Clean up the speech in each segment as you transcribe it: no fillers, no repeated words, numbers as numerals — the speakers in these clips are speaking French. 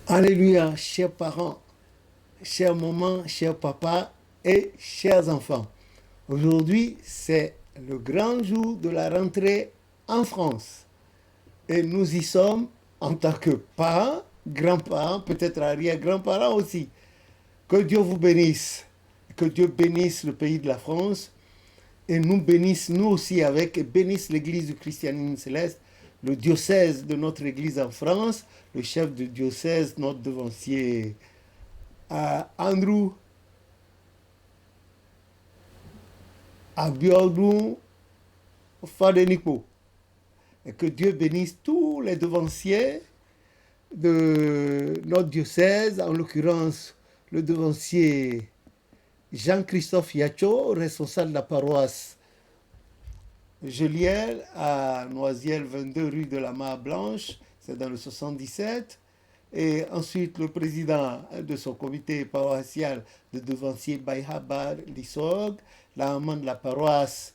Alléluia, chers parents, chers mamans, chers papas et chers enfants. Aujourd'hui, c'est le grand jour de la rentrée en France. Et nous y sommes en tant que parents, grands-parents, peut-être arrière-grands-parents aussi. Que Dieu vous bénisse. Que Dieu bénisse le pays de la France et nous bénisse nous aussi avec et bénisse l'Église du christianisme céleste, le diocèse de notre Église en France, le chef du diocèse, notre devancier Andrew Abiodun Fadeniko. Et que Dieu bénisse tous les devanciers de notre diocèse, en l'occurrence le devancier Jean-Christophe Yacho, responsable de la paroisse Geliel à Noisiel 22 rue de la Mare Blanche, c'est dans le 77. Et ensuite le président de son comité paroissial de devancier Bayhabar Lissog, la maman de la paroisse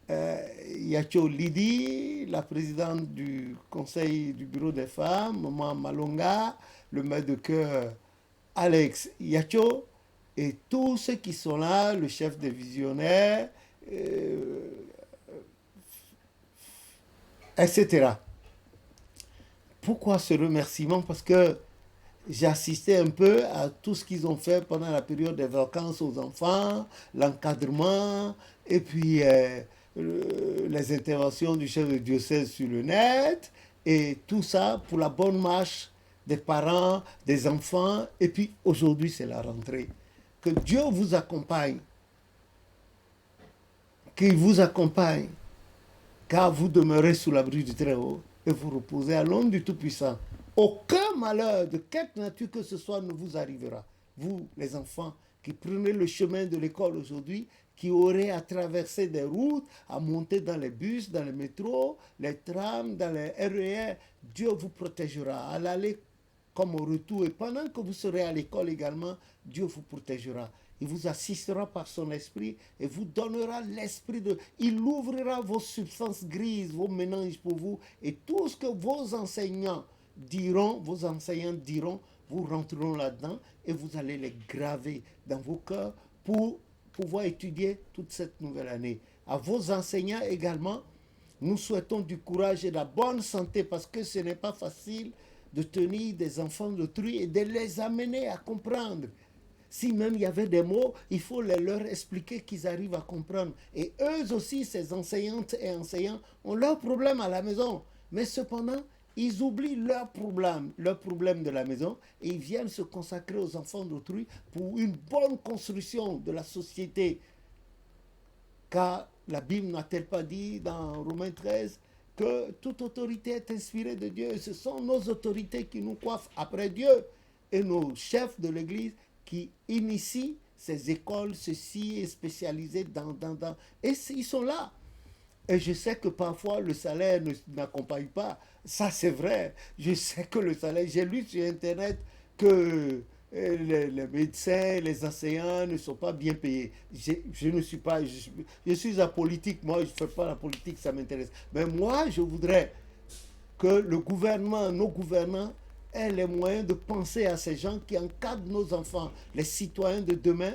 Yacho Lidi, la présidente du conseil du bureau des femmes, Maman Malonga, le maître de chœur Alex Yacho, et tous ceux qui sont là, le chef des visionnaires, euh, etc. Pourquoi ce remerciement? Parce que j'ai assisté un peu à tout ce qu'ils ont fait pendant la période des vacances aux enfants, l'encadrement, et puis les interventions du chef de diocèse sur le net, et tout ça pour la bonne marche des parents, des enfants, et puis aujourd'hui c'est la rentrée. Que Dieu vous accompagne, qu'il vous accompagne, car vous demeurez sous l'abri du Très-Haut et vous reposez à l'ombre du Tout-Puissant. Aucun malheur de quelque nature que ce soit ne vous arrivera. Vous, les enfants, qui prenez le chemin de l'école aujourd'hui, qui aurez à traverser des routes, à monter dans les bus, dans les métros, les trams, dans les RER, Dieu vous protégera. À l'aller comme au retour. Et pendant que vous serez à l'école également, Dieu vous protégera. Il vous assistera par son esprit et vous donnera l'esprit de... Il ouvrira vos substances grises, vos méninges pour vous. Et tout ce que vos enseignants diront, vous rentreront là-dedans et vous allez les graver dans vos cœurs pour pouvoir étudier toute cette nouvelle année. À vos enseignants également, nous souhaitons du courage et de la bonne santé parce que ce n'est pas facile de tenir des enfants d'autrui et de les amener à comprendre. Si même il y avait des mots, il faut leur expliquer qu'ils arrivent à comprendre. Et eux aussi, ces enseignantes et enseignants, ont leurs problèmes à la maison. Mais cependant, ils oublient leurs problèmes de la maison et ils viennent se consacrer aux enfants d'autrui pour une bonne construction de la société. Car la Bible n'a-t-elle pas dit dans Romains 13 que toute autorité est inspirée de Dieu et ce sont nos autorités qui nous coiffent après Dieu et nos chefs de l'Église qui initient ces écoles, ceci est spécialisé dans. Et ils sont là. Et je sais que parfois le salaire n'accompagne pas. Ça, c'est vrai. Je sais que le salaire. J'ai lu sur Internet que les médecins, les enseignants ne sont pas bien payés. Je ne suis pas. Je suis apolitique. Moi, je ne fais pas la politique, ça m'intéresse. Mais moi, je voudrais que le gouvernement, nos gouvernants, aient les moyens de penser à ces gens qui encadrent nos enfants, les citoyens de demain,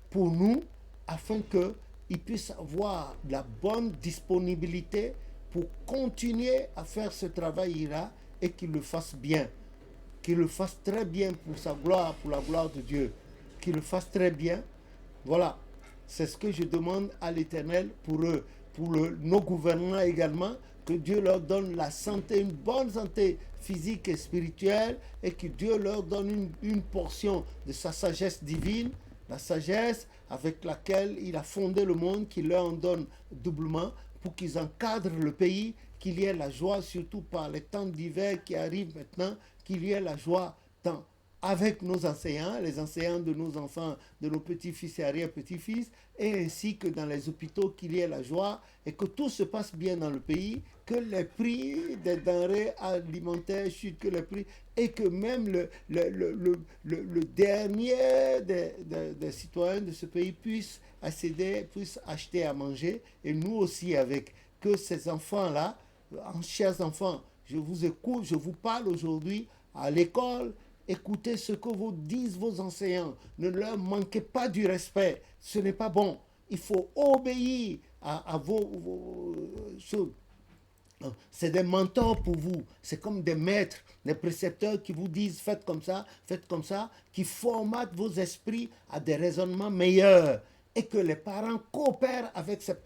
pour nous, afin qu'ils puissent avoir la bonne disponibilité pour continuer à faire ce travail-là et qu'ils le fassent bien. Qu'ils le fassent très bien pour sa gloire, pour la gloire de Dieu. Qu'ils le fassent très bien. Voilà. C'est ce que je demande à l'Éternel pour eux, pour nos gouvernements également, que Dieu leur donne la santé, une bonne santé physique et spirituelle, et que Dieu leur donne une portion de sa sagesse divine, la sagesse avec laquelle il a fondé le monde, qu'il leur en donne doublement, pour qu'ils encadrent le pays, qu'il y ait la joie, surtout par les temps d'hiver qui arrivent maintenant, qu'il y ait la joie dans avec nos enseignants, les enseignants de nos enfants, de nos petits-fils et arrière-petits-fils, et ainsi que dans les hôpitaux, qu'il y ait la joie et que tout se passe bien dans le pays, que les prix des denrées alimentaires chutent, que les prix, et que même le dernier des citoyens de ce pays puisse accéder, puisse acheter à manger, et nous aussi avec, que ces enfants-là, chers enfants, je vous écoute, je vous parle aujourd'hui à l'école Écoutez ce que vous disent vos enseignants. Ne leur manquez pas du respect. Ce n'est pas bon. Il faut obéir à vos choses. C'est des mentors pour vous. C'est comme des maîtres, des précepteurs qui vous disent faites comme ça, qui formatent vos esprits à des raisonnements meilleurs. Et que les parents coopèrent avec ces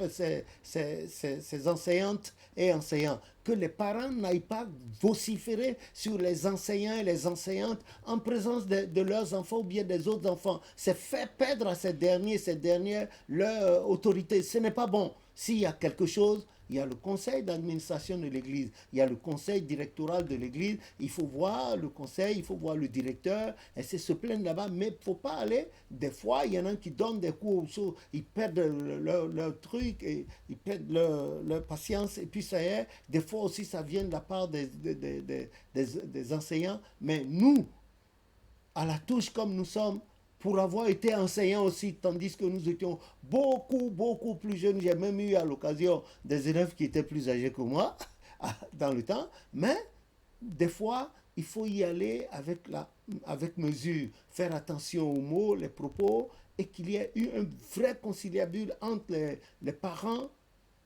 enseignantes et enseignants. Que les parents n'aillent pas vociférer sur les enseignants et les enseignantes en présence de leurs enfants ou bien des autres enfants. C'est faire perdre à ces dernières, leur autorité. Ce n'est pas bon. S'il y a quelque chose, il y a le conseil d'administration de l'église, il y a le conseil directoral de l'église, il faut voir le conseil, il faut voir le directeur, et c'est se plaindre là-bas, mais il ne faut pas aller. Des fois, il y en a qui donnent des coups, ils perdent leur truc, et ils perdent leur patience, et puis ça y est. Des fois aussi, ça vient de la part des enseignants, mais nous, à la touche comme nous sommes, pour avoir été enseignant aussi, tandis que nous étions beaucoup plus jeunes. J'ai même eu à l'occasion des élèves qui étaient plus âgés que moi dans le temps, mais des fois, il faut y aller avec mesure, faire attention aux mots, les propos, et qu'il y ait eu un vrai conciliabule entre les parents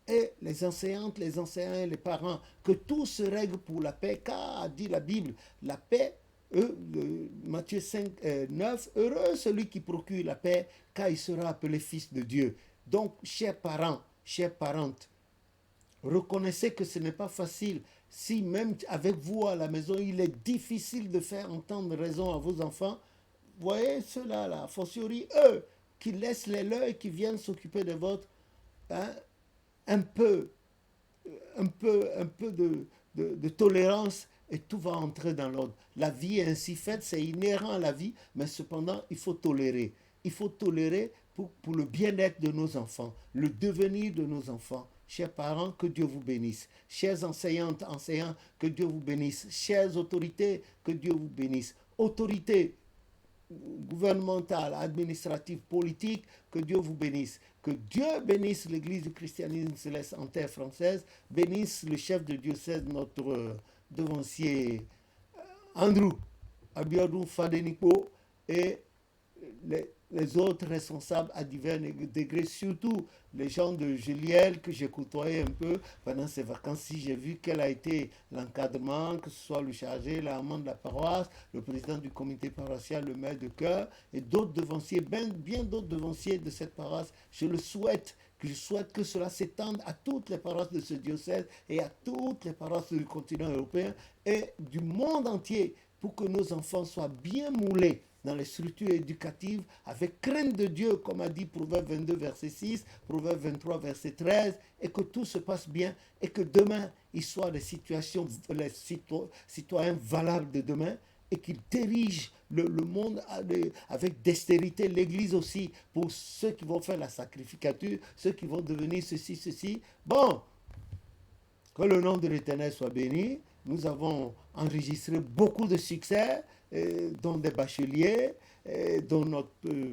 et les enseignantes, les enseignants et les parents, que tout se règle pour la paix, car a dit la Bible, la paix, Matthieu 5, 9, heureux celui qui procure la paix, car il sera appelé fils de Dieu. Donc, chers parents, chères parentes, reconnaissez que ce n'est pas facile. Si même avec vous à la maison, il est difficile de faire entendre raison à vos enfants, voyez ceux-là, a fortiori eux, qui laissent les leurs et qui viennent s'occuper des vôtres, hein, un peu, un peu de tolérance et tout va entrer dans l'ordre. La vie est ainsi faite, c'est inhérent à la vie, mais cependant, il faut tolérer. Il faut tolérer pour le bien-être de nos enfants, le devenir de nos enfants. Chers parents, que Dieu vous bénisse. Chères enseignantes, enseignants, que Dieu vous bénisse. Chères autorités, que Dieu vous bénisse. Autorités gouvernementale, administrative, politique, que Dieu vous bénisse. Que Dieu bénisse l'Église du christianisme céleste en terre française, bénisse le chef de diocèse, notre devancier Andrew Abiodun Fadeniko et les autres responsables à divers degrés, surtout les gens de Juliel que j'ai côtoyé un peu pendant ces vacances-ci. J'ai vu quel a été l'encadrement, que ce soit le chargé, l'amant de la paroisse, le président du comité paroissial, le maire de chœur et d'autres devanciers, bien d'autres devanciers de cette paroisse. Je souhaite que cela s'étende à toutes les paroisses de ce diocèse et à toutes les paroisses du continent européen et du monde entier pour que nos enfants soient bien moulés dans les structures éducatives avec crainte de Dieu, comme a dit Proverbe 22, verset 6, Proverbe 23, verset 13, et que tout se passe bien et que demain, ils soient les citoyens valables de demain et qu'ils dirigent le monde avec dextérité, l'Église aussi, pour ceux qui vont faire la sacrificature, ceux qui vont devenir ceci. Bon, que le nom de l'Éternel soit béni. Nous avons enregistré beaucoup de succès, dont des bacheliers, dont notre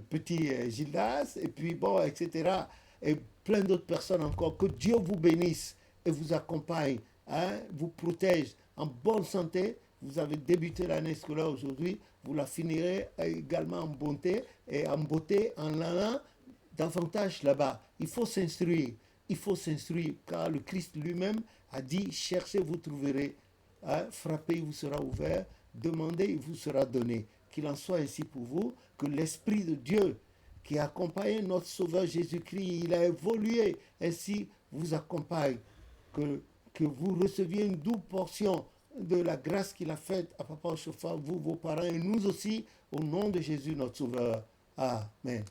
petit Gildas, et puis bon, etc. Et plein d'autres personnes encore. Que Dieu vous bénisse et vous accompagne, hein, vous protège en bonne santé. Vous avez débuté l'année scolaire aujourd'hui, vous la finirez également en bonté et en beauté, en allant davantage là-bas. Il faut s'instruire, car le Christ lui-même a dit, cherchez, vous trouverez, hein, frappez, il vous sera ouvert, demandez, il vous sera donné. Qu'il en soit ainsi pour vous, que l'Esprit de Dieu qui accompagne notre Sauveur Jésus-Christ, il a évolué, ainsi vous accompagne, que vous receviez une double portion de la grâce qu'il a faite à Papa Chauffard, vous, vos parents, et nous aussi, au nom de Jésus, notre Sauveur. Amen.